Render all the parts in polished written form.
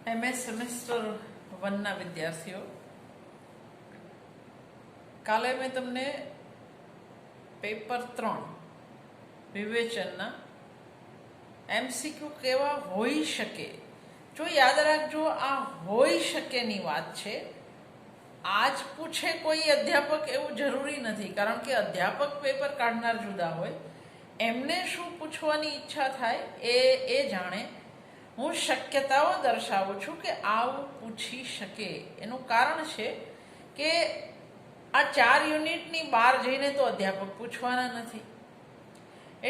MS semester 1ના વિદ્યાર્થીઓ, કાલે મેં તમને પેપર 3 વિવેચનના MCQ કેવા હોઈ શકે, જો યાદ રાખજો આ હોઈ શકેની વાત છે. આજ પૂછે કોઈ અધ્યાપક એવું જરૂરી નથી, કારણ કે અધ્યાપક પેપર કાઢનાર જુદા હોય, એમને શું પૂછવાની ઈચ્છા થાય એ જાણે. હું શક્યતાઓ દર્શાવું છું કે આવું પૂછી શકે. એનું કારણ છે કે આ 4 યુનિટની બહાર જઈને તો અધ્યાપક પૂછવાના નથી,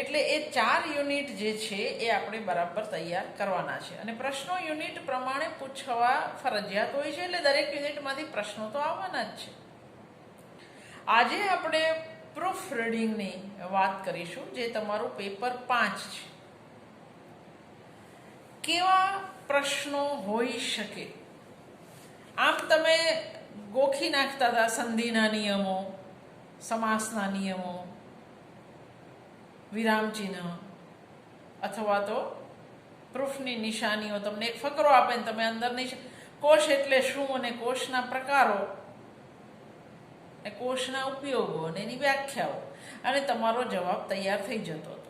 એટલે એ 4 યુનિટ જે છે એ આપણે બરાબર તૈયાર કરવાના છે અને પ્રશ્નો યુનિટ પ્રમાણે પૂછવા ફરજિયાત હોય છે, એટલે દરેક યુનિટમાંથી પ્રશ્નો તો આવવાના જ છે. આજે આપણે પ્રૂફ રીડિંગની વાત કરીશું, જે તમારું પેપર 5 છે. કેવા પ્રશ્નો હોઈ શકે? આમ તમે ગોખી નાખતા હતા સંધિના નિયમો, સમાસના નિયમો, વિરામચિહ્ન અથવા તો પ્રૂફની નિશાનીઓ. તમને એક ફકરો આપે ને તમે અંદર કોષ એટલે શું અને કોષના પ્રકારો, કોષના ઉપયોગો અને એની વ્યાખ્યાઓ, અને તમારો જવાબ તૈયાર થઈ જતો હતો.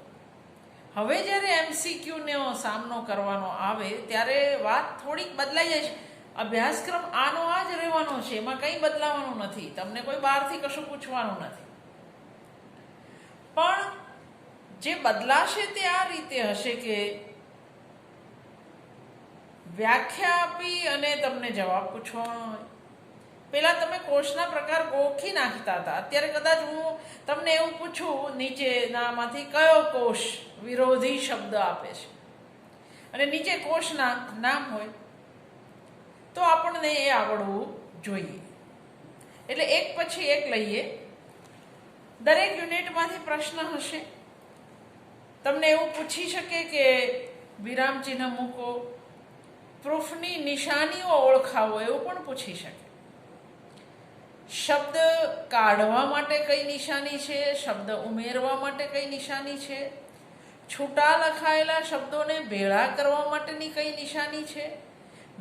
હવે જ્યારે MCQનો સામનો કરવાનો આવે ત્યારે વાત થોડીક બદલાઈ જાય છે. અભ્યાસક્રમ આનો આ જ રહેવાનો છે, એમાં કંઈ બદલાવાનું નથી, તમને કોઈ બહારથી કશું પૂછવાનું નથી. પણ જે બદલાશે તે આ રીતે હશે કે વ્યાખ્યા આપી અને તમને જવાબ પૂછવાનો હોય. પહેલાં તમે કોષના પ્રકાર ગોખી નાખતા હતા, અત્યારે કદાચ હું તમને એવું પૂછું નીચેનામાંથી કયો કોષ વિરોધી શબ્દ આપે છે અને નીચે કોષના નામ હોય, તો આપણને એ આવડવું જોઈએ. એટલે એક પછી એક લઈએ. દરેક યુનિટમાંથી પ્રશ્ન હશે. તમને એવું પૂછી શકે કે વિરામચિહ્ન મૂકો, પ્રૂફની નિશાનીઓ ઓળખાવો, એવું પણ પૂછી શકે. શબ્દ કાઢવા માટે કઈ નિશાની છે, શબ્દ ઉમેરવા માટે કઈ નિશાની છે, છૂટા લખાયેલા શબ્દોને ભેળા કરવા માટેની કઈ નિશાની છે,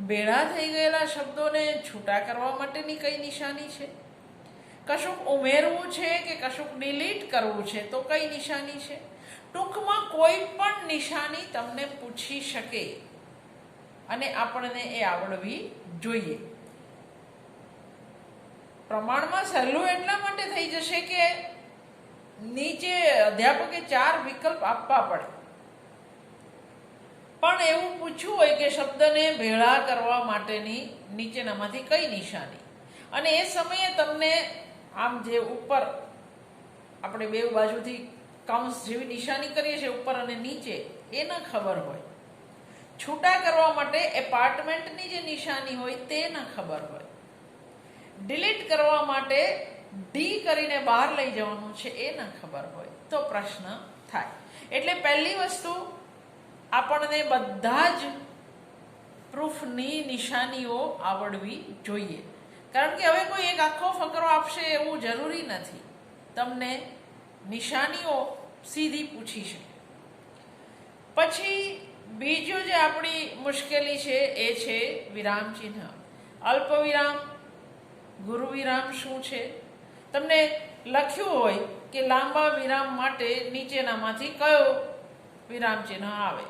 ભેળા થઈ ગયેલા શબ્દોને છૂટા કરવા માટેની કઈ નિશાની છે, કશુંક ઉમેરવું છે કે કશુંક ડિલીટ કરવું છે તો કઈ નિશાની છે. ટૂંકમાં કોઈ પણ નિશાની તમને પૂછી શકે અને આપણને એ આવડવી જોઈએ. પ્રમાણમાં સહેલું એટલા માટે થઈ જશે કે નીચે અધ્યાપકે 4 વિકલ્પ આપવા પડે. પણ એવું પૂછવું હોય કે શબ્દને ભેળા કરવા માટેની નીચેનામાંથી કઈ નિશાની, અને એ સમયે તમને આમ જે ઉપર આપણે બે બાજુથી કૌંસ જેવી નિશાની કરીએ છીએ ઉપર અને નીચે, એ ન ખબર હોય. છૂટા કરવા માટે એપાર્ટમેન્ટની જે નિશાની હોય તે ન ખબર હોય. ડિલીટ કરવા માટે ડી કરીને બહાર લઈ જવાનું છે એ ન ખબર હોય, તો પ્રશ્ન થાય. એટલે પહેલી વસ્તુ, આપણને બધા જ પ્રૂફની નિશાનીઓ આવડવી જોઈએ, કારણ કે હવે કોઈ એક આખો ફકરો આપશે એવું જરૂરી નથી. તમને નિશાનીઓ સીધી પૂછી શકે. પછી બીજું જે આપણી મુશ્કેલી છે એ છે વિરામચિહ્ન. અલ્પવિરામ, ગુરુવિરામ શું છે? તમને લખ્યું હોય કે લાંબા વિરામ માટે નીચેનામાંથી કયો વિરામચિહ્ન આવે,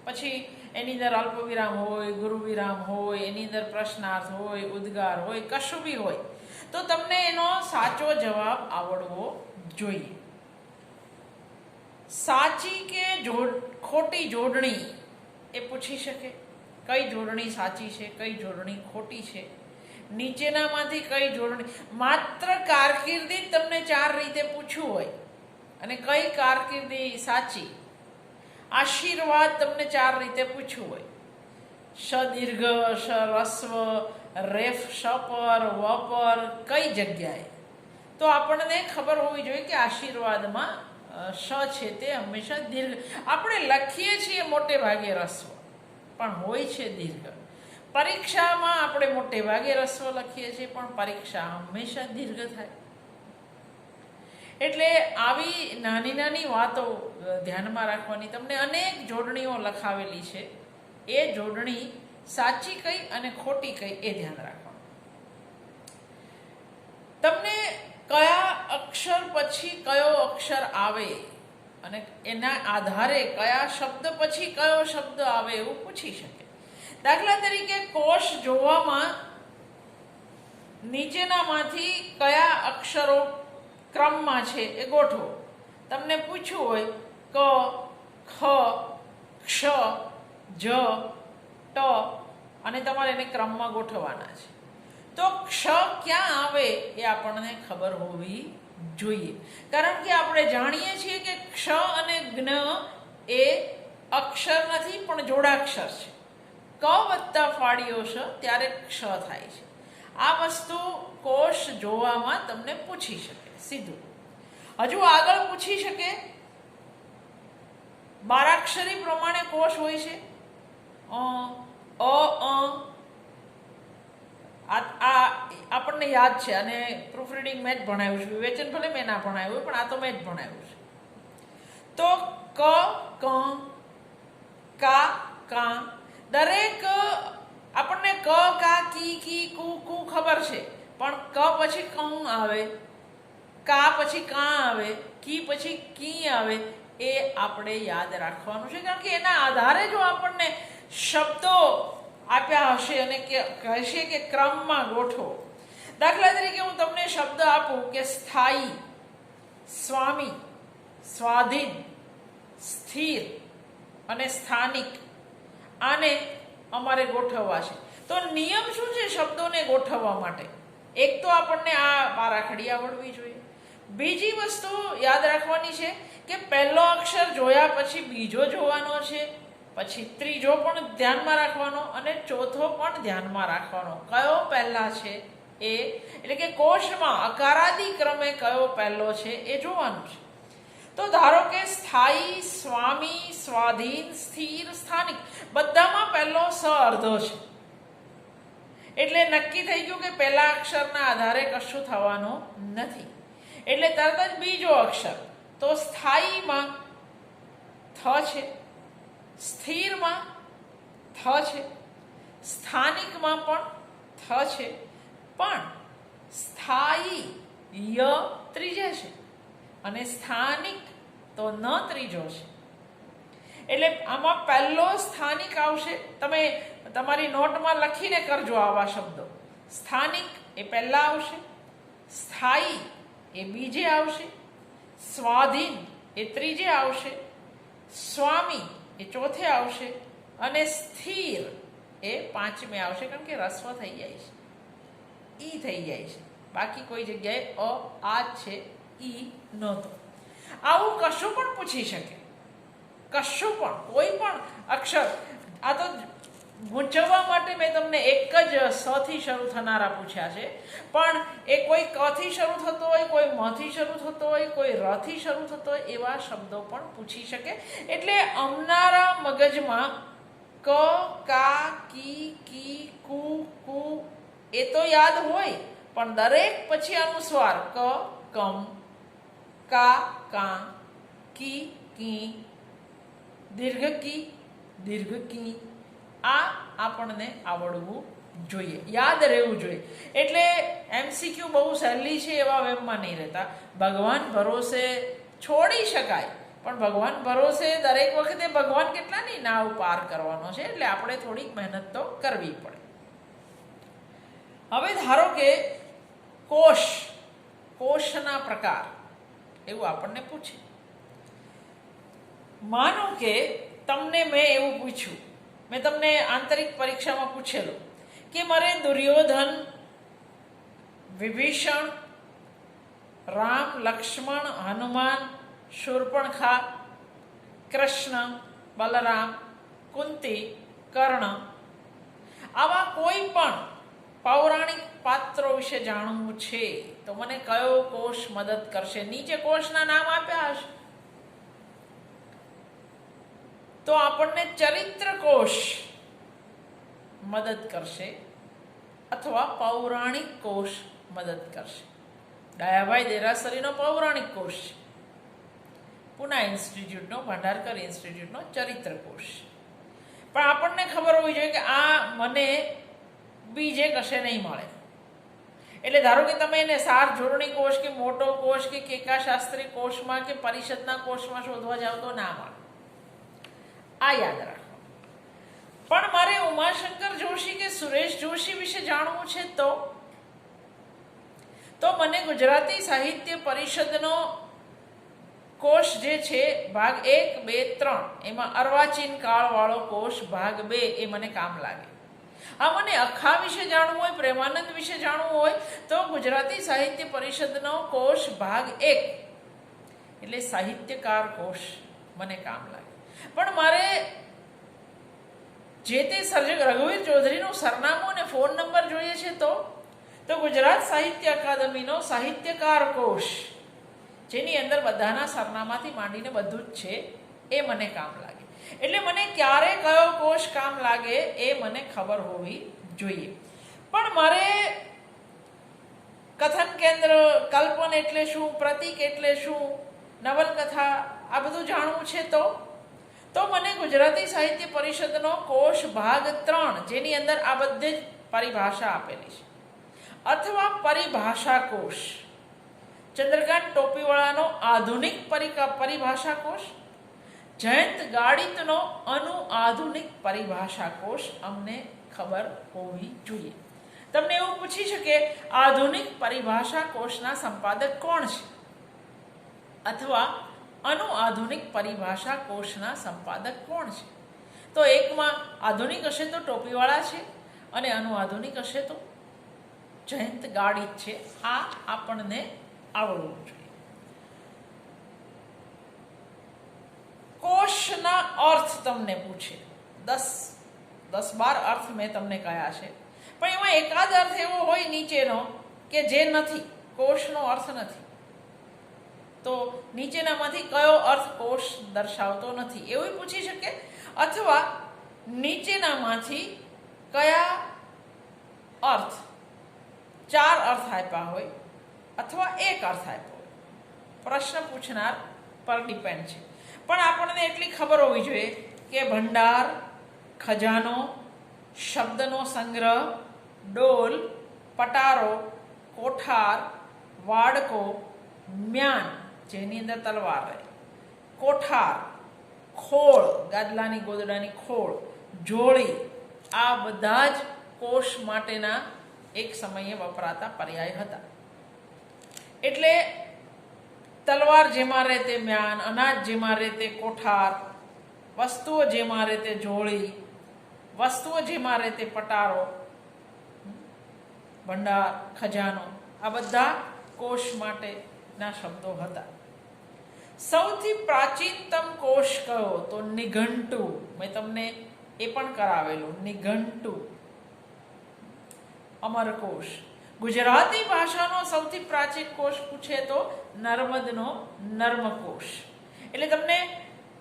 પછી એની અંદર અલ્પવિરામ હોય, ગુરુવિરામ હોય, એની અંદર પ્રશ્નાર્થ હોય, ઉદ્ગાર હોય, કશું બી હોય, તો તમને એનો સાચો જવાબ આવડવો જોઈએ. સાચી કે ખોટી જોડણી એ પૂછી શકે. કઈ જોડણી સાચી છે, કઈ જોડણી ખોટી છે, નીચેનામાંથી કઈ જોડણી. માત્ર કારકિર્દી તમને 4 રીતે પૂછવું હોય અને કઈ કારકિર્દી સાચી. આશીર્વાદ તમને 4 રીતે પૂછવું હોય, શ દીર્ઘ, શ રસ્વ, રેફ શપર, વપર કઈ જગ્યાએ, તો આપણને ખબર હોવી જોઈએ કે આશીર્વાદમાં શ છે તે હંમેશા દીર્ઘ. આપણે લખીએ છીએ મોટે ભાગે રસ્વ, પણ હોય છે દીર્ઘ. પરીક્ષામાં આપણે મોટે ભાગે રસ્વ લખીએ છીએ, પણ પરીક્ષા હંમેશા દીર્ઘ થાય. એટલે આવી નાની નાની વાતો ધ્યાનમાં રાખવાની. તમને અનેક જોડણીઓ લખાવેલી છે, એ જોડણી સાચી કઈ અને ખોટી કઈ એ ધ્યાન રાખવાનું. તમને કયા અક્ષર પછી કયો અક્ષર આવે અને એના આધારે કયા શબ્દ પછી કયો શબ્દ આવે એવું પૂછી શકે. દાખલા તરીકે કોષ જોવામાં નીચેનામાંથી કયા અક્ષરો ક્રમમાં છે એ ગોઠવો. તમને પૂછ્યું હોય ક, ખ, ક્ષ, જ, ટ અને તમારે એને ક્રમમાં ગોઠવવાના છે. તો ક્ષ ક્યાં આવે એ આપણને ખબર હોવી જોઈએ, કારણ કે આપણે જાણીએ છીએ કે ક્ષ અને જ્ઞ એ અક્ષર નથી પણ જોડાક્ષર છે. ક વત્તા ફાળીઓ શ ત્યારે ક્ષ થાય છે. આ વસ્તુ કોષ જોવામાં તમને પૂછી શકે સીધું. હજુ આગળ પૂછી શકે બારાક્ષરી પ્રમાણે કોષ હોય છે. આ આપણને યાદ છે અને પ્રૂફ રીડિંગ મેં જ ભણાવ્યું છે. વિવેચન ભલે મેં ના ભણાવ્યું પણ આ તો મેં જ ભણાવ્યું છે. તો ક, ક, કા, કા દરેક આપણને ક, કા, કી, કી, કુ, કુ ખબર છે, પણ ક પછી કું આવે, કા પછી કા આવે, કી પછી કી આવે એ આપણે યાદ રાખવાનું છે, કારણ કે એના આધારે જો આપણને શબ્દો આપ્યા હશે અને કહેશે કે ક્રમમાં ગોઠવો. દાખલા તરીકે હું તમને શબ્દ આપું કે સ્થાયી, સ્વામી, સ્વાધીન, સ્થિર અને સ્થાનિક, આને અમારે ગોઠવવા છે. તો નિયમ શું છે શબ્દોને ગોઠવવા માટે? એક તો આપણને આ બારાખડી આવડવી જોઈએ. બીજી વસ્તુ યાદ રાખવાની છે કે પહેલો અક્ષર જોયા પછી બીજો જોવાનો છે, પછી ત્રીજો પણ ધ્યાનમાં રાખવાનો અને ચોથો પણ ધ્યાનમાં રાખવાનો. કયો પહેલા છે એ, એટલે કે કોષમાં અકારાદી ક્રમે કયો પહેલો છે એ જોવાનું છે. તો ધારો કે સ્થાયી, સ્વામી, સ્વાધીન, સ્થિર, સ્થાનિક બધામાં પહેલો સ અર્ધો છે, એટલે નક્કી થઈ ગયું કે પહેલા અક્ષરના આધારે કશું થવાનું નથી. એટલે તરત જ બીજો અક્ષર, તો સ્થાયીમાં થ છે, સ્થિરમાં થ છે, સ્થાનિકમાં પણ થ છે, પણ સ્થાયી ય ત્રીજે છે અને સ્થાનિક તો ન ત્રીજો છે. એટલે આમાં પહેલો સ્થાનિક આવશે. તમે તમારી નોટમાં લખીને કરજો આવા શબ્દો. સ્થાનિક એ પહેલા આવશે, સ્થાયી એ બીજે આવશે, સ્વાધીન એ ત્રીજે આવશે, સ્વામી એ ચોથે આવશે અને સ્થિર એ પાંચમે આવશે, કારણ કે રસ્વ થઈ જાય છે, ઈ થઈ જાય છે. બાકી કોઈ જગ્યાએ આ છે, ઈ નહોતો. આવું કશું પણ પૂછી શકે, કશું પણ, કોઈ પણ અક્ષર. આ તો ગૂંચવવા માટે મેં તમને એક જ સ થી શરૂ થનારા પૂછ્યા છે, પણ એ કોઈ ક થી શરૂ થતો હોય, કોઈ મ થી શરૂ થતો હોય, કોઈ ર થી શરૂ થતો હોય, એવા શબ્દો પણ પૂછી શકે. એટલે અમનારા મગજમાં ક, કા, કી, કી, કુ, કુ એ તો યાદ હોય, પણ દરેક પછી અનુસ્વાર ક, કમ, કા, કા, કી, કી, દીર્ઘ કી, દીર્ઘ કી, આ આપણને આવડવું જોઈએ, યાદ રહેવું જોઈએ. એટલે MCQ બહુ સહેલી છે એવા વેમમાં નહીં રહેતા. ભગવાન ભરોસે છોડી શકાય, પણ ભગવાન ભરોસે દરેક વખતે ભગવાન કેટલાની નાવ પાર કરવાનો છે, એટલે આપણે થોડીક મહેનત તો કરવી પડે. હવે ધારો કે કોષ, કોષના પ્રકાર એવું આપણને પૂછે. માનો કે તમને મેં એવું પૂછ્યું, મેં તમને આંતરિક પરીક્ષામાં પૂછેલું કે મારે દુર્યોધન, વિભીષણ, રામ, લક્ષ્મણ, હનુમાન, શૂર્પણખા, કૃષ્ણ, બલરામ, કુંતી, કર્ણ આવા કોઈ પણ પૌરાણિક પાત્રો વિશે જાણવું છે, તો મને કયો કોષ મદદ કરશે? નીચે કોષના નામ આપ્યા હશે, તો આપણને ચરિત્ર કોષ મદદ કરશે અથવા પૌરાણિક કોષ મદદ કરશે. દયાભાઈ દેરાસરીનો પૌરાણિક કોષ છે, પૂના ઇન્સ્ટિટ્યૂટનો, ભંડારકર ઇન્સ્ટિટ્યૂટનો ચરિત્ર કોષ. પણ આપણને ખબર હોવી જોઈએ કે આ મને બીજે કશે નહીં મળે. એટલે ધારો કે તમે એને સાર જોડણી કોષ કે મોટો કોષ કે કેકાશાસ્ત્રી કોષમાં કે પરિષદના કોષમાં શોધવા જાવ તો ના મળે. આ યાદ રાખો. પણ મારે ઉમાશંકર જોશી કે સુરેશ જોશી વિશે જાણવું છે તો મને ગુજરાતી સાહિત્ય પરિષદનો કોષ જે છે ભાગ 1, 2, 3 એમાં અર્વાચીન કાળવાળો કોષ ભાગ 2 એ મને કામ લાગે. હા, મને અખા વિશે જાણવું હોય, પ્રેમાનંદ વિશે જાણવું હોય તો ગુજરાતી સાહિત્ય પરિષદનો કોષ ભાગ 1 એટલે સાહિત્યકાર કોષ મને કામ લાગે. પણ મારે જે તે સર્જક રઘુવીર ચૌધરીનું સરનામું અને ફોન નંબર જોઈએ છે તો ગુજરાત સાહિત્ય અકાદમીનો સાહિત્યકાર કોષ જેની અંદર બધાના સરનામાથી માંડીને બધું જ છે એ મને કામ લાગે. એટલે મને ક્યારે કયો કોષ કામ લાગે એ મને ખબર હોવી જોઈએ. પણ મારે કથન કેન્દ્ર, કલ્પન એટલે શું, પ્રતીક એટલે શું, નવલકથા આ બધું જાણવું છે તો મને ગુજરાતી સાહિત્ય પરિષદનો કોષ ભાગ 3 જેની અંદર આ બધી જ પરિભાષા આપેલી છે અથવા પરિભાષા કોષ, ચંદ્રકાંત ટોપીવાળાનો આધુનિક પરિભાષા કોષ, જયંત ગાડિતનો અનુઆધુનિક પરિભાષા કોષ અમને ખબર હોવી જોઈએ. તમને એવું પૂછી શકે આધુનિક પરિભાષા કોષના સંપાદક કોણ છે અથવા અનુઆધુનિક પરિભાષા કોષના સંપાદક કોણ છે. તો એકમાં આધુનિક હશે તો ટોપીવાળા છે અને અનુઆધુનિક હશે તો જયંત ગાડિત છે. આ આપણને આવડવું જોઈએ. કોષના અર્થ તમને પૂછે, 10-12 અર્થ મેં તમને કહ્યા છે, પણ એમાં એકાદ અર્થ એવો હોય નીચેનો કે જે નથી, કોષનો અર્થ નથી. તો નીચેનામાંથી કયો અર્થ કોષ દર્શાવતો નથી એવું પૂછી શકે, અથવા નીચેનામાંથી કયા અર્થ 4 અર્થ આપ્યા હોય અથવા 1 અર્થ આપ્યો હોય. પ્રશ્ન પૂછનાર પર ડિપેન્ડ છે. પણ આપણને એટલી ખબર હોવી જોઈએ કે ભંડાર, ખજાનો, શબ્દનો સંગ્રહ, ડોલ, પટારો, કોઠાર, વાડકો, મ્યાન જેની અંદર તલવાર રહે, કોઠાર, ખોળ, ગાદલાની ગોદડાની ખોળ, જોડી, આ બધા જ કોષ માટેના એક સમયે વપરાતા પર્યાય હતા. એટલે તલવાર જેમાં રહે તે મ્યાન, અનાજ જેમાં રહે તે કોઠાર, વસ્તુઓ જેમાં રહે તે જોડી, વસ્તુઓ જેમાં રહે તે પટારો, ભંડાર, ખજાનો, આ બધા કોષ માટેના શબ્દો હતા. સૌથી પ્રાચીનતમ કોષ કયો તો નિઘંટુ. મેં તમને એ પણ કરાવેલું, નિઘંટુ, અમરકોશ. ગુજરાતી ભાષાનો સૌથી પ્રાચીન કોષ પૂછે તો નર્મદનો નર્મકોશ. એટલે તમને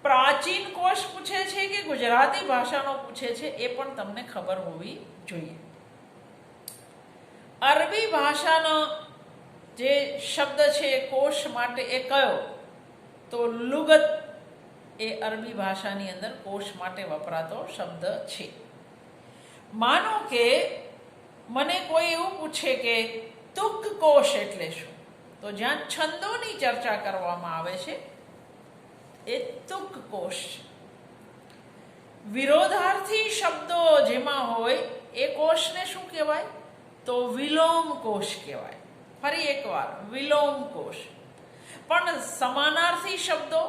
પ્રાચીન કોષ પૂછે છે કે ગુજરાતી ભાષાનો પૂછે છે એ પણ તમને ખબર હોવી જોઈએ. અરબી ભાષાનો જે શબ્દ છે કોષ માટે એ કયો તો લુગત એ અરબી ભાષાની અંદર કોષ માટે વપરાતો શબ્દ છે. માનો કે મને કોઈ એવું પૂછે કે તુક કોષ એટલે શું, તો જ્યાં છંદોની ચર્ચા કરવામાં આવે છે એ તુક કોષ છે. વિરોધાર્થી શબ્દો જેમાં હોય એ કોષને શું કહેવાય તો વિલોમ કોષ કહેવાય. ફરી એકવાર, વિલોમ કોષ. પણ સમાનાર્થી શબ્દો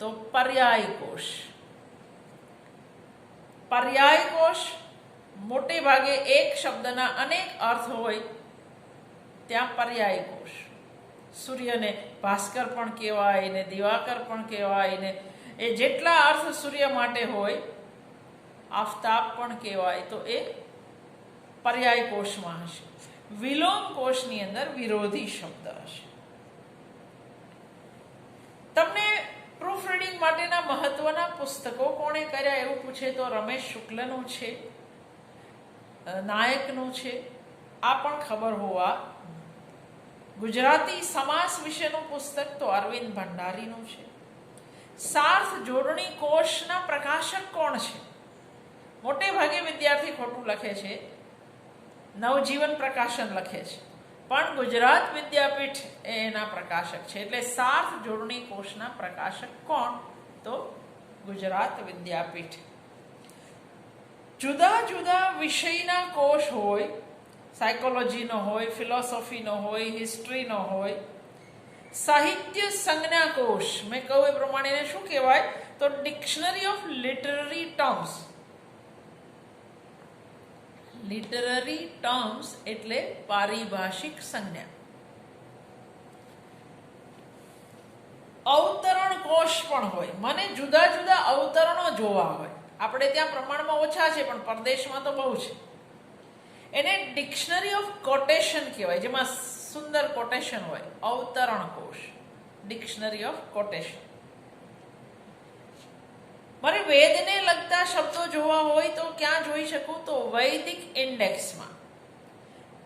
તો પર્યાય કોષ. પર્યાય કોષ મોટે ભાગે એક શબ્દના અનેક અર્થ હોય ત્યાં પર્યાય કોષ. સૂર્યને ભાસ્કર પણ કહેવાય ને દિવાકર પણ કહેવાય ને એ જેટલા અર્થ સૂર્ય માટે હોય, આફતાબ પણ કહેવાય, તો એ પર્યાય કોષમાં હશે. વિલોમ કોષની અંદર વિરોધી શબ્દ હશે. તમને પ્રૂફ રીડિંગ માટેના મહત્વના પુસ્તકો કોણે કર્યા એવું પૂછે તો રમેશ શુક્લનું છે, નાયકનું છે, આ પણ ખબર હોવા. ગુજરાતી સમાસ વિશેનું પુસ્તક તો અરવિંદ ભંડારીનું છે. સાર્થ જોડણી કોષના પ્રકાશક કોણ છે મોટે ભાગે વિદ્યાર્થી ખોટું લખે છે, નવજીવન પ્રકાશન લખે છે, પણ ગુજરાત વિદ્યાપીઠ એ એના પ્રકાશક છે. એટલે સાર્થ જોડણી કોષના પ્રકાશક કોણ? તો ગુજરાત વિદ્યાપીઠ. જુદા જુદા વિષયના કોષ હોય, સાયકોલોજીનો હોય, ફિલોસોફીનો હોય, હિસ્ટ્રીનો હોય. સાહિત્ય સંજ્ઞા કોષ મેં કહ્યું એ પ્રમાણે એને શું કહેવાય? તો dictionary of literary terms. Literary terms એટલે પારિભાષિક સંજ્ઞા. અવતરણ કોષ પણ હોય. મને જુદા જુદા અવતરણો જોવા હોય. આપણે ત્યાં પ્રમાણમાં ઓછા છે, પણ પરદેશમાં તો બહુ છે. એને ડિક્શનરી ઓફ કોટેશન કહેવાય, જેમાં સુંદર કોટેશન હોય. અવતરણ કોષ, ડિક્શનરી ઓફ કોટેશન. મારે વેદને લગતા શબ્દો જોવા હોય તો ક્યાં જોઈ શકું? તો વૈદિક ઇન્ડેક્સમાં.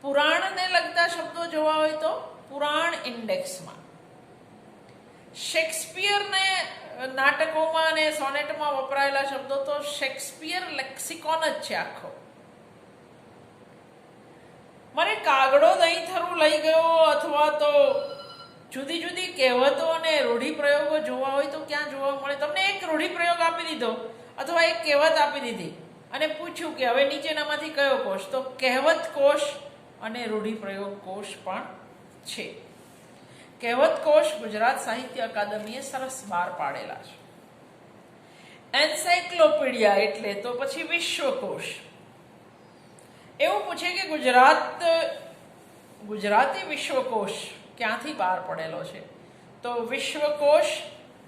પુરાણને લગતા શબ્દો જોવા હોય તો પુરાણ ઇન્ડેક્સમાં. શેક્સપિયરને નાટકોમાં અને સોનેટમાં વપરાયેલા શબ્દો તો શેક્સપિયર લેક્સિકોન જ છે આખો. મને કાગડો દહીં થરું લઈ ગયો અથવા તો જુદી જુદી કહેવતો અને રૂઢિપ્રયોગો જોવા હોય તો ક્યાં જોવા મળે? તમને એક રૂઢિપ્રયોગ આપી દીધો અથવા એક કહેવત આપી દીધી અને પૂછ્યું કે હવે નીચેનામાંથી કયો કોષ? તો કહેવત કોષ અને રૂઢિપ્રયોગ કોષ પણ છે. કહેવત કોષ ગુજરાત સાહિત્ય અકાદમીએ સરસ બહાર પાડેલા છે. એન્સાઇક્લોપીડિયા એટલે તો પછી વિશ્વકોશ. એવું પૂછે કે ગુજરાતી વિશ્વકોશ ક્યાંથી બહાર પડેલો છે? તો વિશ્વકોશ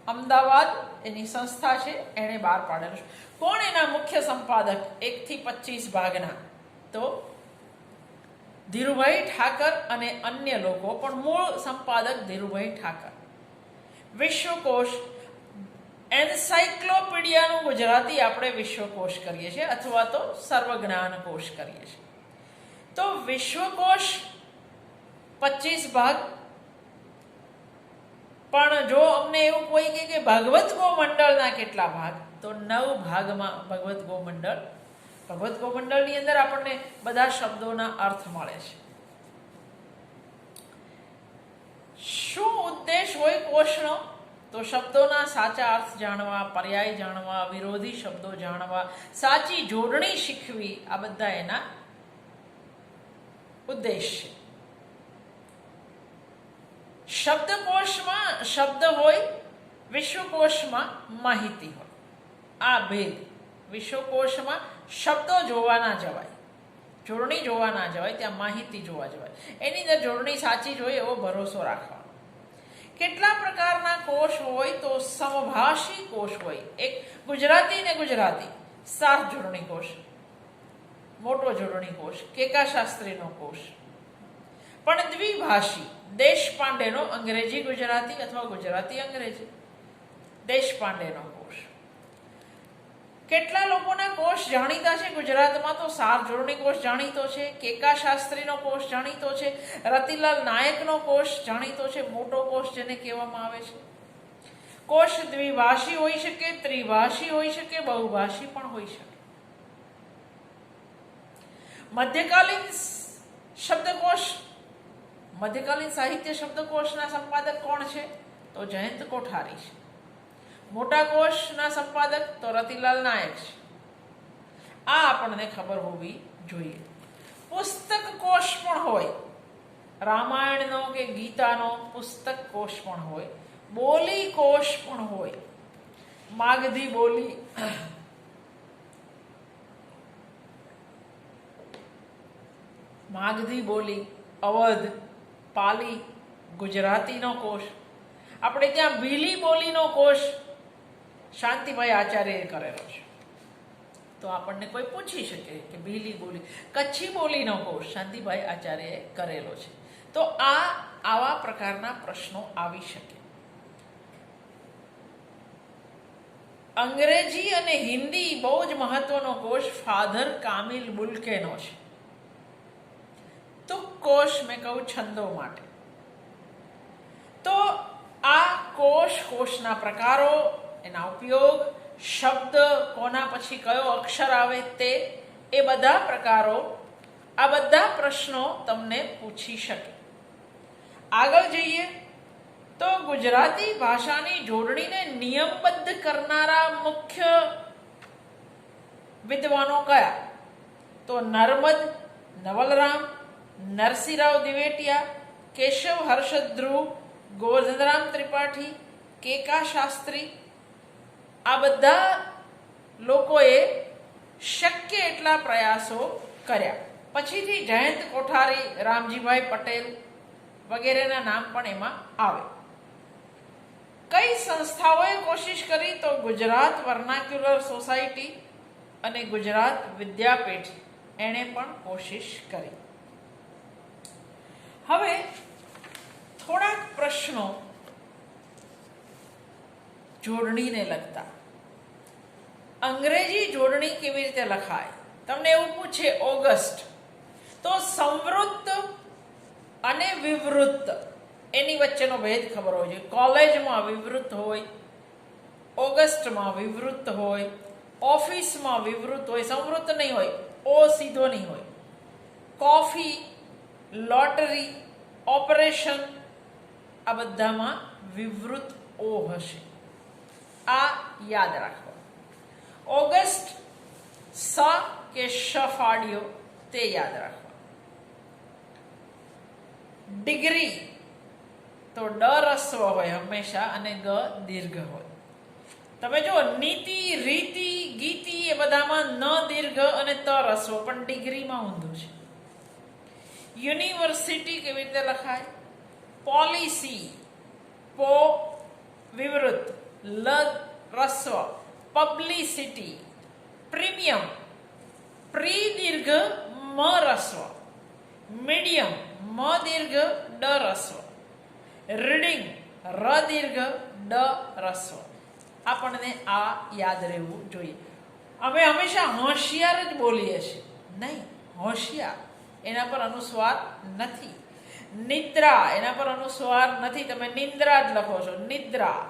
અમદાવાદ એની સંસ્થા છે, એણે બહાર પાડેલો છે. કોણ એના મુખ્ય સંપાદક? 1 થી 25 ભાગના. તો ધીરુભાઈ ઠાકર અને અન્ય લોકો, પણ મૂળ સંપાદક ધીરુભાઈ ઠાકર. વિશ્વકોશ એન્સાઇક્લોપીડિયાનું ગુજરાતી આપણે વિશ્વકોશ કરીએ છીએ અથવા તો સર્વજ્ઞાન કોશ કરીએ છીએ. તો વિશ્વકોશ 25 ભાગ. પણ જો અમને એવું કોઈ કહે કે ભગવત ગોમંડળના કેટલા ભાગ? તો 9 ભાગમાં ભગવત ગોમંડળ. ભગવત ગોમંડળની અંદર આપણને બધા શબ્દોના અર્થ મળે છે. શું ઉદ્દેશ હોય કોષનો? તો શબ્દોના સાચા અર્થ જાણવા, પર્યાય જાણવા, વિરોધી શબ્દો જાણવા, સાચી જોડણી શીખવી, આ બધા એના ઉદ્દેશ છે. શબ્દકોશમાં શબ્દ હોય, વિશ્વકોશમાં માહિતી હોય. આ ભેદ. વિશ્વકોશમાં શબ્દો જોવા ના જવાય, જોડણી જોવા ના જવાય, ત્યાં માહિતી જોવા જવાય. એની અંદર જોડણી સાચી જ હોય એવો ભરોસો રાખવાનો. કેટલા પ્રકારના કોષ હોય? તો સમભાષી કોષ હોય. એક ગુજરાતી ને ગુજરાતી, સાર્થ જોડણી કોષ, મોટો જોડણી કોષ, કેકાશાસ્ત્રીનો કોષ. પણ દ્વિભાષી, દેશપાંડેનો અંગ્રેજી ગુજરાતી અથવા ગુજરાતી અંગ્રેજી, દેશપાંડેનો કોષ. કેટલા લોકોના કોષ જાણીતા છે ગુજરાતમાં? તો સાર્થ જોડણી કોષ જાણીતો છે, કેકાશાસ્ત્રીનો કોષ જાણીતો છે, રતિલાલ નાયકનો કોષ જાણીતો છે, મોટો કોષ જેને કહેવામાં આવે છે. કોષ દ્વિભાષી હોઈ શકે, ત્રિભાષી હોઈ શકે, બહુભાષી પણ હોઈ શકે. મધ્યકાલીન શબ્દકોશ, મધ્યકાલીન સાહિત્ય શબ્દકોશના સંપાદક કોણ છે? તો જયંત કોઠારી છે. મોટા કોષના સંપાદક તો રતિલાલ નાયક છે. આ આપણને ખબર હોવી જોઈએ. પુસ્તક કોષ પણ હોય, રામાયણનો કે ગીતાનો પુસ્તક કોષ પણ હોય. બોલી કોષ પણ હોય, માગધી બોલી, માગધી બોલી, અવધ, પાલી, ગુજરાતીનો કોષ. આપણે ત્યાં ભીલી બોલીનો કોષ શાંતિભાઈ આચાર્યએ કરેલો છે. તો આપણને કોઈ પૂછી શકે કે ભીલી બોલી, કચ્છી બોલીનો કોષ શાંતિભાઈ આચાર્યએ કરેલો છે. તો આવા પ્રકારના પ્રશ્નો આવી શકે. અંગ્રેજી અને હિન્દી બહુ જ મહત્વનો કોષ ફાધર કામિલ બુલ્કેનો છે. તો કોષ મેં કહું છંદો માટે. તો આ કોષના પ્રકારો, એના ઉપયોગ, શબ્દ કોના પછી કયો અક્ષર આવે તે, એ બધા પ્રકારો, આ બધા પ્રશ્નો તમને પૂછી શકે. આગળ જઈએ તો ગુજરાતી ભાષાની જોડણીને નિયમબદ્ધ કરનારા મુખ્ય વિદ્વાનો કયા? તો નર્મદ, નવલરામ, નરસિંહરાવ દિવેટિયા, કેશવ હર્ષદ ધ્રુવ, ગોરધનરામ ત્રિપાઠી, કેકા શાસ્ત્રી. આ બધા લોકોએ શક્ય એટલા પ્રયાસો કર્યા. પછીથી જયંત કોઠારી, રામજીભાઈ પટેલ વગેરેના નામ પણ એમાં આવે. કઈ સંસ્થાઓએ કોશિશ કરી? તો ગુજરાત વર્નાક્યુલર સોસાયટી અને ગુજરાત વિદ્યાપીઠ, એણે પણ કોશિશ કરી. હવે થોડાક પ્રશ્નો જોડણીને લગતા. અંગ્રેજી જોડણી કેવી રીતે લખાય? તમને એવું પૂછે ઓગસ્ટ, તો સંવૃત્ત અને વિવૃત્ત એની વચ્ચેનો ભેદ ખબર હોવો જોઈએ. કોલેજમાં વિવૃત્ત હોય, ઓગસ્ટમાં વિવૃત્ત હોય, ઓફિસમાં વિવૃત્ત હોય, સંવૃત્ત નહીં હોય, ઓ સીધો નહીં હોય. કોફી, લોટરી, ઓપરેશન, આ બધામાં વિવૃત્ત ઓ હશે. આ યાદ રાખો. ઓગસ્ટ સ કે શ ફાડ્યો તે યાદ રાખો. ડિગ્રી તો ડ રસ્વ હોય હંમેશા અને ગ દીર્ઘ હોય. તમે જો નીતિ, રીતિ, ગીતિ એ બધામાં ન દીર્ઘ અને ત રસ્વ, પણ ડિગ્રીમાં ઊંધું છે. યુનિવર્સિટી કેવી રીતે લખાય? પોલિસી, પો વિવૃત્ત, લ રસ્વ, પબ્લિસિટી. પ્રીમિયમ, પ્રી દીર્ઘ મ રસ્વ, મીડિયમ મ દીર્ઘ ડ રસ્વ, રીડિંગ ર દીર્ઘ ડ રસ્વ. આપણને આ યાદ રહેવું જોઈએ. અમે હંમેશા હોશિયાર જ બોલીએ છીએ. નહીં, હોશિયાર એના પર અનુસ્વાર નથી. નિદ્રા એના પર અનુસ્વાર નથી, તમે નિંદ્રા જ લખો છો, નિદ્રા.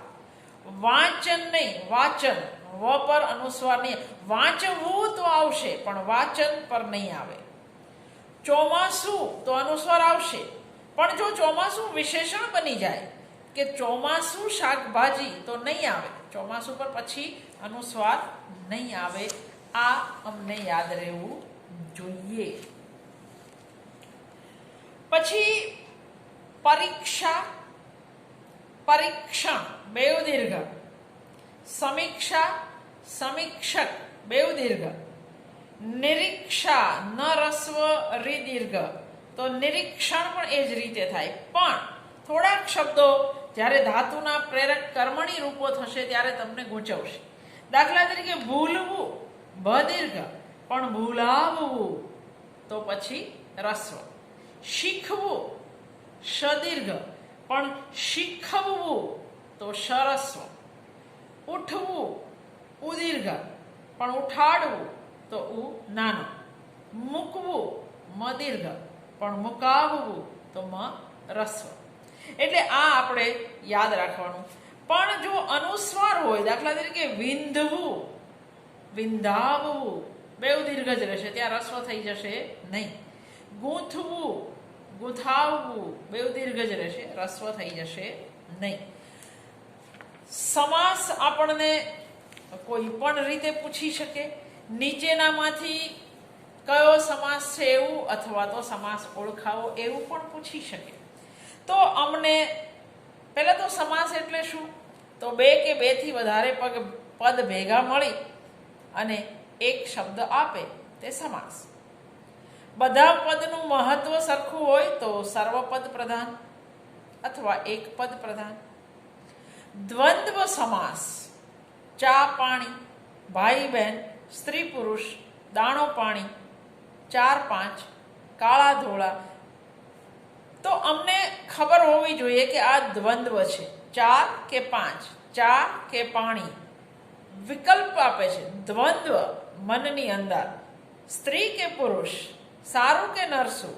વાંચન નહીં, વાચન, વ પર અનુસ્વાર નહીં. વાંચવું તો આવશે પણ વાચન પર નહીં આવે. ચોમાસું તો અનુસ્વાર આવશે, પણ જો ચોમાસું વિશેષણ બની જાય કે ચોમાસું શાકભાજી તો નહીં આવે. ચોમાસું પર પછી અનુસ્વાર નહીં આવે. આ અમને યાદ રહેવું જોઈએ. પછી પરીક્ષા, પરીક્ષણ બેઉ દીર્ઘ. સમીક્ષા, સમીક્ષક બેઉ દીર્ઘ. નિરીક્ષા ન રસ્વ રી દીર્ઘ, તો નિરીક્ષણ પણ એ જ રીતે થાય. પણ થોડાક શબ્દો જ્યારે ધાતુના પ્રેરક કર્મણી રૂપો થશે ત્યારે તમને ગૂંચવશે. દાખલા તરીકે ભૂલવું ભ દીર્ઘ, પણ ભૂલાવવું તો પછી રસ્વ. શીખવું શ દીર્ઘ, પણ શીખવવું તો શરસ્વ. ઉઠવું ઉ દીર્ઘ, પણ ઉઠાડવું તો ઉ નાનો. મૂકવું મ દીર્ઘ, પણ મુકાવવું તો મ રસ્વ. એટલે આ આપણે યાદ રાખવાનું. પણ જો અનુસ્વાર હોય, દાખલા તરીકે વિંધવું, વિંધાવવું, બેઉ દીર્ઘ જ રહેશે, ત્યાં રસ્વ થઈ જશે નહીં. ગૂંથવું, ગૂંથાવવું, બેઉ દીર્ઘ જ રહેશે, રસ્વ થઈ જશે નહીં. સમાસ આપણને કોઈ પણ રીતે પૂછી શકે. નીચેનામાંથી કયો સમાસ છે એવું, અથવા તો સમાસ ઓળખાવો એવું પણ પૂછી શકે. તો અમને પહેલાં તો સમાસ એટલે શું? તો બે કે બેથી વધારે પદ ભેગા મળી અને એક શબ્દ આપે તે સમાસ. બધા પદનું મહત્વ સરખું હોય તો સર્વપદ પ્રધાન અથવા એક પદ પ્રધાન. દ્વંદ્વ સમાસ ચા પાણી, ભાઈ બહેન, સ્ત્રી પુરુષ, દાણો પાણી, 4 5, કાળા ધોળા. તો અમને ખબર હોવી જોઈએ કે આ દ્વંદ્વ છે. 4 કે 5, ચા કે પાણી, વિકલ્પ આપે છે. દ્વંદ્વ મનની અંદર, સ્ત્રી કે પુરુષ, સારું કે નરસું,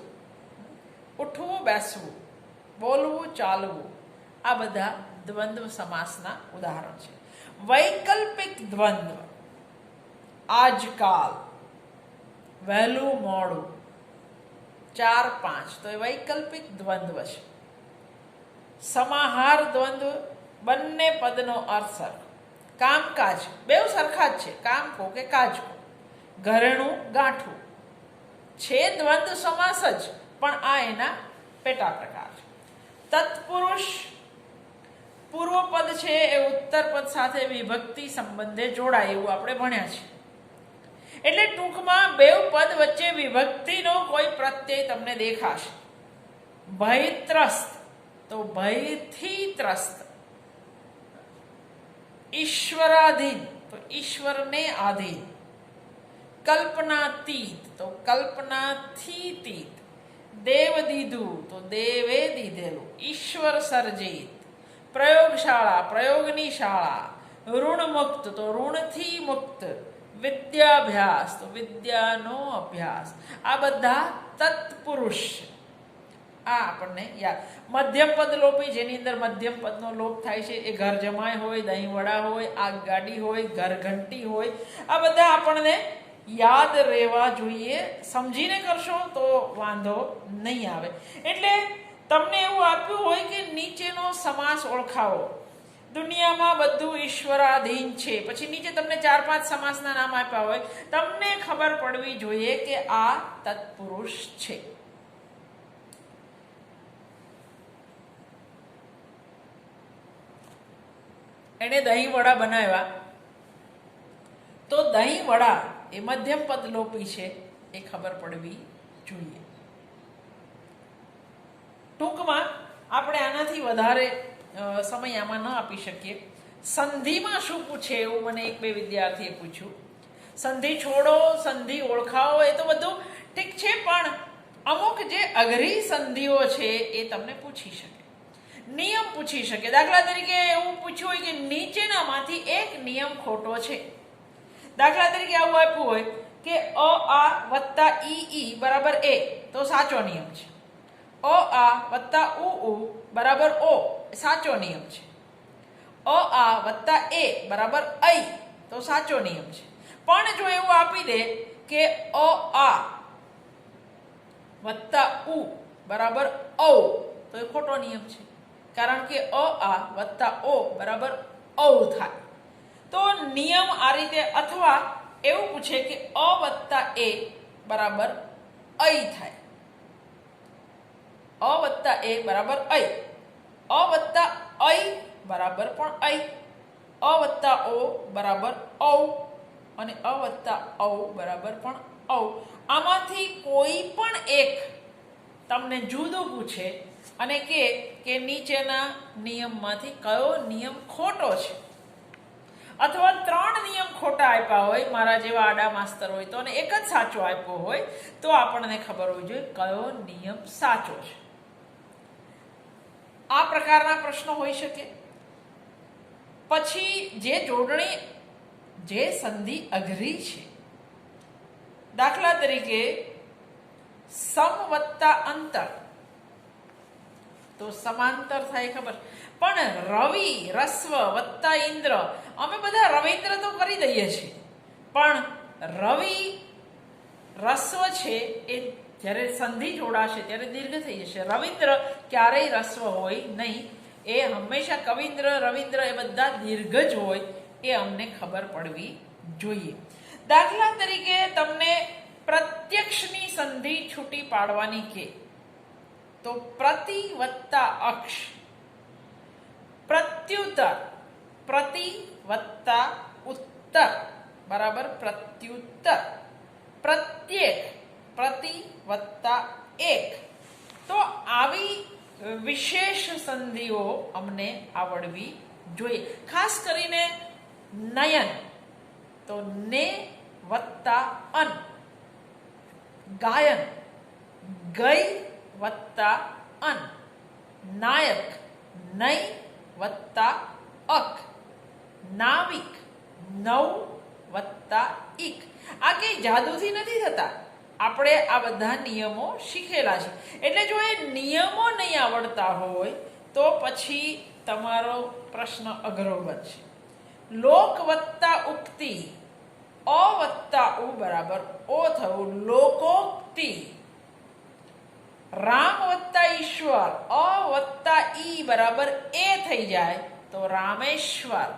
ઉઠવું બેસવું, બોલવું ચાલવું, આ બધા દ્વંદ્વ સમાસના ઉદાહરણ છે. વૈકલ્પિક દ્વંદ્વ, આજકાલ, વહેલું મોડું, 4, 5, તો એ વૈકલ્પિક દ્વંદ્વ છે. સમાહાર દ્વંદ્વ, બંને પદનો અર્થ સરખો. કામકાજ, બેઉ સરખા જ છે, કામ કો કે કાજ કો. ઘરેણું, ગાંઠવું છે દ્વંદ્વ સમાસ જ, પણ આ એના પેટા પ્રકાર છે. તત્પુરુષ, પૂર્વ પદ છે એ ઉત્તર પદ સાથે વિભક્તિ સંબંધે જોડાય એવું આપણે ભણ્યા છે. એટલે ટૂંકમાં બેઉ પદ વચ્ચે વિભક્તિનો કોઈ પ્રત્યય તમને દેખાશે. ભયત્રસ્ત, તો ભયથી ત્રસ્ત. ઈશ્વરાધીન, તો ઈશ્વરને આધીન. કલ્પનાતીત, તો કલ્પનાથી તીત. દેવ દીધું, તો દેવે દીધેલું. ઈશ્વર સર્જિત. પ્રયોગશાળા, પ્રયોગની શાળા. ઋણ મુક્ત, તો ઋણથી મુક્ત. વિદ્યાભ્યાસ, તો વિદ્યાનો અભ્યાસ. આ બધા તત્પુરુષ. આ આપણને યાદ. મધ્યમ પદ લોપી, જેની અંદર મધ્યમ પદનો લોપ થાય છે, એ ઘર જમાય હોય, દહીં વડા હોય, આગગાડી હોય, ઘર ઘંટી હોય, આ બધા આપણને યાદ રહેવા જોઈએ. સમજીને કરશો તો વાંધો નહીં આવે. એટલે તમને એવું આપ્યું હોય કે નીચેનો સમાસ ઓળખાવો. દુનિયામાં બધું ઈશ્વરાધીન છે, પછી નીચે તમને 4, 5 સમાસના નામ આપ્યા હોય, તમને ખબર પડવી જોઈએ કે આ તત્પુરુષ છે. એણે દહીં વડા બનાવ્યા, તો દહીં વડા એ મધ્યમ પદ લોપી છે, એ ખબર પડવી જોઈએ. ટૂંકમાં આપણે આનાથી વધારે સમય આમાં ન આપી શકીએ. સંધિમાં શું પૂછે એવું મને 1-2 વિદ્યાર્થીએ પૂછ્યું. સંધિ છોડો, સંધિ ઓળખાવો, એ તો બધું ઠીક છે, પણ અમુક જે અઘરી સંધિઓ છે એ તમને પૂછી શકે, નિયમ પૂછી શકે. દાખલા તરીકે એવું પૂછ્યું હોય કે નીચેનામાંથી એક નિયમ ખોટો છે. દાખલા તરીકે આવું આપ્યું હોય કે અ આ વત્તા ઈ બરાબર એ, તો સાચો નિયમ છે. અ આ વત્તા ઉ બરાબર ઓ, સાચો નિયમ છે. અ આ વત્તા એ બરાબર ઐ, તો સાચો નિયમ છે. પણ જો એવું આપી દે કે અ આ વત્તા ઉ બરાબર ઔ, તો એ ખોટો નિયમ છે, કારણ કે અ આ વત્તા ઓ બરાબર ઔ થાય. તો નિયમ આ રીતે. અથવા એવું પૂછે કે અ વત્તા એ બરાબર ઐ થાય. અ વત્તા એ બરાબર ઐ, અ વત્તા ઐ બરાબર પણ ઐ, અ વત્તા ઓ બરાબર ઔ, અને અ વત્તા ઔ બરાબર પણ ઔ. આમાંથી કોઈ પણ એક તમને જુદું પૂછે અને કે નીચેના નિયમમાંથી કયો નિયમ ખોટો છે, અથવા 3 નિયમ ખોટા આપ્યા હોય, મારા જેવા આડા માસ્તર હોય તો, અને એક જ સાચો આપ્યો હોય, તો આપણને ખબર હોવી જોઈએ કયો નિયમ સાચો છે. આ પ્રકારના પ્રશ્નો હોઈ શકે. પછી જે જોડણી, જે સંધિ અઘરી છે, દાખલા તરીકે સમ વત્તા અંતર, તો સમાંતર થાય ખબર, પણ રવિ રસ્વ વત્તા ઇન્દ્ર, અમે બધા રવિન્દ્ર તો કરી દઈએ છીએ, પણ રવિ રસ્વ છે એ જ્યારે સંધિ જોડાશે ત્યારે દીર્ઘ થઈ જશે. રવિન્દ્ર ક્યારેય રસ્વ હોય નહીં, એ હંમેશા કવિન્દ્ર, રવિન્દ્ર એ બધા દીર્ઘ જ હોય, એ અમને ખબર પડવી જોઈએ. દાખલા તરીકે તમને પ્રત્યક્ષની સંધિ છૂટી પાડવાની કે, તો પ્રતિ વત્તા અક્ષ, પ્રત્યુત્તર, પ્રતિ વત્તા ઉત્તર બરાબર પ્રત્યુત્તર, પ્રત્યેક, પ્રતિ વત્તા એક. તો આવી વિશેષ સંધિઓ અમને આવડવી જોઈએ. ખાસ કરીને નયન, તો ને વત્તા અન. ગાયન, ગઈ વત્તા અન. નાયક, નઈ વત્તા અક. નાવિક, નવ વત્તા ઇક. આ કંઈ જાદુથી નથી થતા, આપણે આ બધા નિયમો શીખેલા છે. એટલે જો એ નિયમો નહીં આવડતા હોય તો પછી તમારો પ્રશ્ન અઘરો બનશે. લોક વત્તા ઉક્તિ, અ વત્તા ઉ બરાબર ઓ થયું, લોકોક્તિ. રામ વત્તા ઈશ્વર, અ વત્તા ઈ બરાબર એ થઈ જાય તો રામેશ્વર.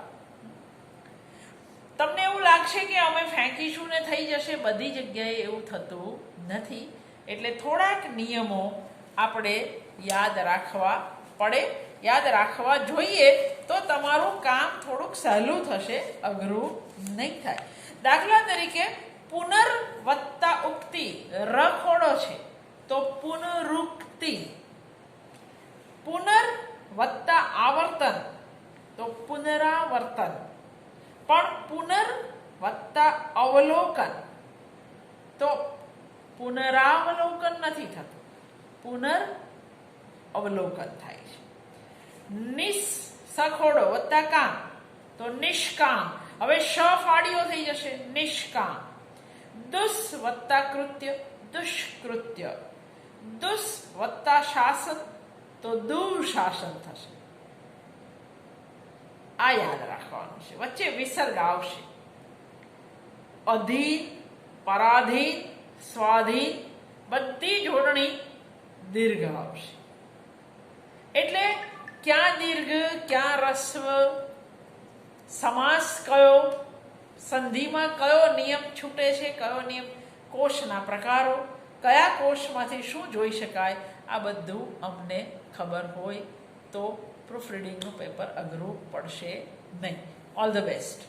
તમને એવું લાગશે કે અમે ફેંકીશું ને થઈ જશે, બધી જગ્યાએ એવું થતું નથી. એટલે થોડાક નિયમો આપણે યાદ રાખવા પડે, યાદ રાખવા જોઈએ, તો તમારું કામ થોડુંક સહેલું થશે, અઘરું નહીં થાય. દાખલા તરીકે પુનર વત્તા ઉક્તિ, રખોડો છે તો પુનરુક્તિ. પુનર વત્તા આવર્તન તો પુનરાવર્તન. પણ પુનર વત્તા અવલોકન તો પુનરાવલોકન નથી થતું, પુનર અવલોકન થાય છે. સખોડો વત્તા કામ તો નિષ્કામ. હવે શ ફાડીઓ થઈ જશે, નિષ્કામ. દુષ વત્તા કૃત્ય, દુષ્કૃત્ય. દુષ વત્તા શાસન તો દુશાસન થશે. આ યાદ રાખવાનું છે. વચ્ચે વિસર્ગ આવશે. અધીન, પરાધીન, સ્વાધીન બધી જોડણી દીર્ઘ આવશે. એટલે ક્યાં દીર્ઘ, ક્યાં રસ્વ, સમાસ કયો, સંધિમાં કયો નિયમ છૂટે છે, કયો નિયમ, કોષના પ્રકારો, કયા કોષમાંથી શું જોઈ શકાય, આ બધું અમને ખબર હોય તો પ્રૂફ રીડિંગનું પેપર અઘરું પડશે નહીં. All the best.